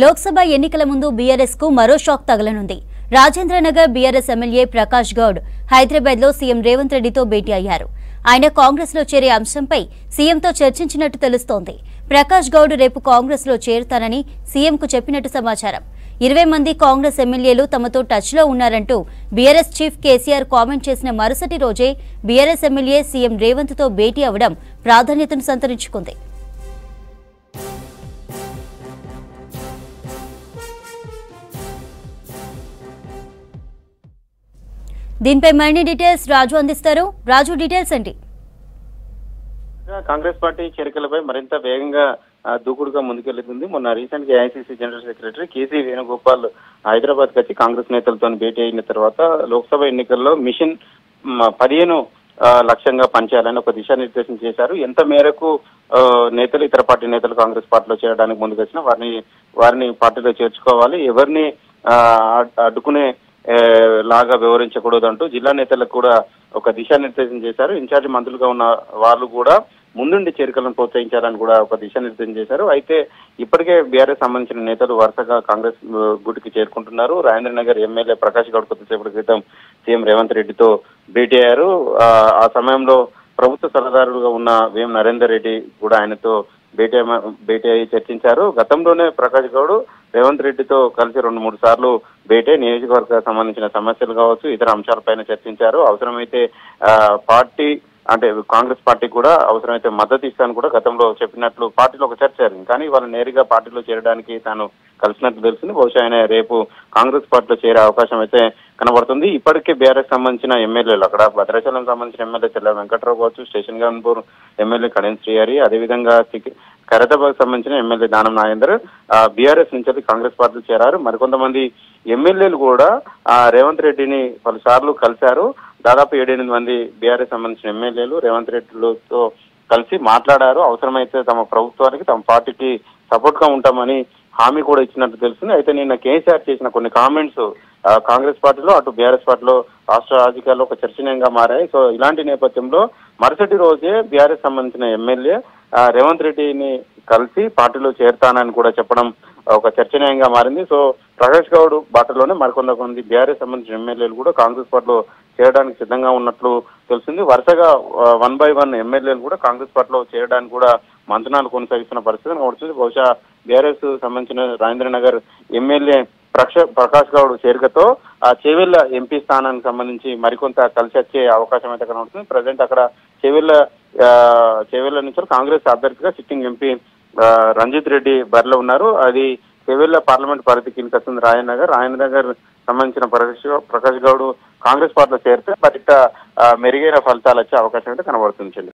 లోక్సభ ఎన్నికల ముందు బీఆర్ఎస్ కు మరో షాక్ తగలనుంది. రాజేంద్రనగర్ బీఆర్ఎస్ ఎమ్మెల్యే ప్రకాష్ గౌడ్ హైదరాబాద్ లో సీఎం రేవంత్ రెడ్డితో భేటీ అయ్యారు. ఆయన కాంగ్రెస్ లో చేరే అంశంపై సీఎంతో చర్చించినట్టు తెలుస్తోంది. ప్రకాష్ గౌడ్ రేపు కాంగ్రెస్ లో చేరుతానని సీఎంకు చెప్పినట్టు సమాచారం. 20 మంది కాంగ్రెస్ ఎమ్మెల్యేలు తమతో టచ్ లో ఉన్నారంటూ బీఆర్ఎస్ చీఫ్ కేసీఆర్ కామెంట్ చేసిన మరుసటి రోజే బీఆర్ఎస్ ఎమ్మెల్యే సీఎం రేవంత్ తో భేటీ అవడం ప్రాధాన్యతను సంతరించుకుంది. దీనిపై మరిన్ని డీటెయిల్స్ రాజు అందిస్తారు. రాజు, డీటెయిల్స్ ఏంటి? కాంగ్రెస్ పార్టీ చేరికలపై మరింత వేగంగా దూకుడుగా ముందుకెళ్తుంది. మొన్న రీసెంట్ గా AICC general secretary KC Venugopal Hyderabad వచ్చి కాంగ్రెస్ నేతలతో భేటీ అయిన తర్వాత లోక్సభ ఎన్నికల్లో మిషన్ 15 లక్ష్యంగా పనిచేయాలని ఒక దిశానిర్దేశం చేశారు. ఎంత మేరకు నేతలు ఇతర పార్టీ నేతలు కాంగ్రెస్ పార్టీలో చేరడానికి ముందుకొచ్చినా వారిని పార్టీలో చేర్చుకోవాలి, ఎవరిని అడ్డుకునే లాగా వివరించకూడదంటూ జిల్లా నేతలకు కూడా ఒక దిశానిర్దేశం చేశారు. ఇన్ఛార్జి మంత్రులుగా ఉన్న వాళ్ళు కూడా ముందుండి చేరికలను ప్రోత్సహించాలని కూడా ఒక దిశానిర్దేశం చేశారు. అయితే ఇప్పటికే బీఆర్ఎస్ సంబంధించిన నేతలు వరుసగా కాంగ్రెస్ గుడికి చేరుకుంటున్నారు. రాజేంద్రనగర్ ఎమ్మెల్యే ప్రకాష్ గౌడ్ కొద్దిసేపటి క్రితం సీఎం రేవంత్ రెడ్డితో భేటీ అయ్యారు. ఆ సమయంలో ప్రభుత్వ సలహాదారులుగా ఉన్న వేం నరేందర్ రెడ్డి కూడా ఆయనతో భేటీ అయ్యి చర్చించారు. గతంలోనే ప్రకాష్ గౌడ్ రేవంత్ రెడ్డితో కలిసి 2-3 సార్లు భేటీ నియోజకవర్గానికి సంబంధించిన సమస్యలు కావచ్చు, ఇతర అంశాలపైన చర్చించారు. అవసరమైతే పార్టీ అంటే కాంగ్రెస్ పార్టీ కూడా అవసరమైతే మద్దతు ఇస్తాను కూడా గతంలో చెప్పినట్లు పార్టీలో ఒక చర్చ జరిగింది. కానీ వాళ్ళు నేరుగా పార్టీలో చేరడానికి తాను కలిసినట్లు తెలిసింది. బహుశా ఆయన రేపు కాంగ్రెస్ పార్టీలో చేరే అవకాశం అయితే కనబడుతుంది. ఇప్పటికే బీఆర్ఎస్ సంబంధించిన ఎమ్మెల్యేలు అక్కడ భద్రాచలం సంబంధించిన ఎమ్మెల్యే తెల్ల వెంకట్రావు కావచ్చు, స్టేషన్ గన్పూర్ ఎమ్మెల్యే కడెన్ శ్రీహరి, అదేవిధంగా ఖైరతాబాద్ సంబంధించిన ఎమ్మెల్యే దానం నాగేందర్ బీఆర్ఎస్ నుంచి కాంగ్రెస్ పార్టీలో చేరారు. మరికొంతమంది ఎమ్మెల్యేలు కూడా రేవంత్ రెడ్డిని పలుసార్లు కలిశారు. దాదాపు 7-8 మంది బీఆర్ఎస్ సంబంధించిన ఎమ్మెల్యేలు రేవంత్ రెడ్డితో కలిసి మాట్లాడారు. అవసరమైతే తమ ప్రభుత్వానికి తమ పార్టీకి సపోర్ట్ గా ఉంటామని హామీ కూడా ఇచ్చినట్టు తెలుస్తుంది. అయితే నిన్న కేసీఆర్ చేసిన కొన్ని కామెంట్స్ కాంగ్రెస్ పార్టీలో అటు బీఆర్ఎస్ పార్టీలో రాష్ట్ర రాజకీయాల్లో ఒక చర్చనీయంగా మారాయి. సో ఇలాంటి నేపథ్యంలో మరుసటి రోజే బీఆర్ఎస్ సంబంధించిన ఎమ్మెల్యే రేవంత్ రెడ్డిని కలిసి పార్టీలో చేరుతానని కూడా చెప్పడం ఒక చర్చనీయంగా మారింది. సో ప్రకాష్ గౌడ్ బాటలోనే మరికొంతమంది బీఆర్ఎస్ సంబంధించిన ఎమ్మెల్యేలు కూడా కాంగ్రెస్ పార్టీలో చేరడానికి సిద్ధంగా ఉన్నట్లు తెలిసింది. వరుసగా 1 by 1 ఎమ్మెల్యేలు కూడా కాంగ్రెస్ పార్టీలో చేరడానికి కూడా మంతనాలు కొనసాగిస్తున్న పరిస్థితి కనబడుతుంది. బహుశా బీఆర్ఎస్ సంబంధించిన రాజేంద్రనగర్ ఎమ్మెల్యే ప్రకాష్ గౌడ్ చేరికతో ఆ చేవెళ్ల ఎంపీ స్థానానికి సంబంధించి మరికొంత కలిసి వచ్చే అవకాశం అయితే కనబడుతుంది. ప్రజెంట్ అక్కడ చేవెళ్ల నుంచి కాంగ్రెస్ అభ్యర్థిగా సిట్టింగ్ ఎంపీ రంజిత్ రెడ్డి బరిలో ఉన్నారు. అది చేవెళ్ల పార్లమెంట్ పరిధి కిందకి వస్తుంది. రాజేంద్రనగర్ సంబంధించిన ప్రకాష్ గౌడ్ కాంగ్రెస్ పార్టీలో చేరితే మరింత మెరుగైన ఫలితాలు వచ్చే అవకాశం అయితే కనబడుతుంది.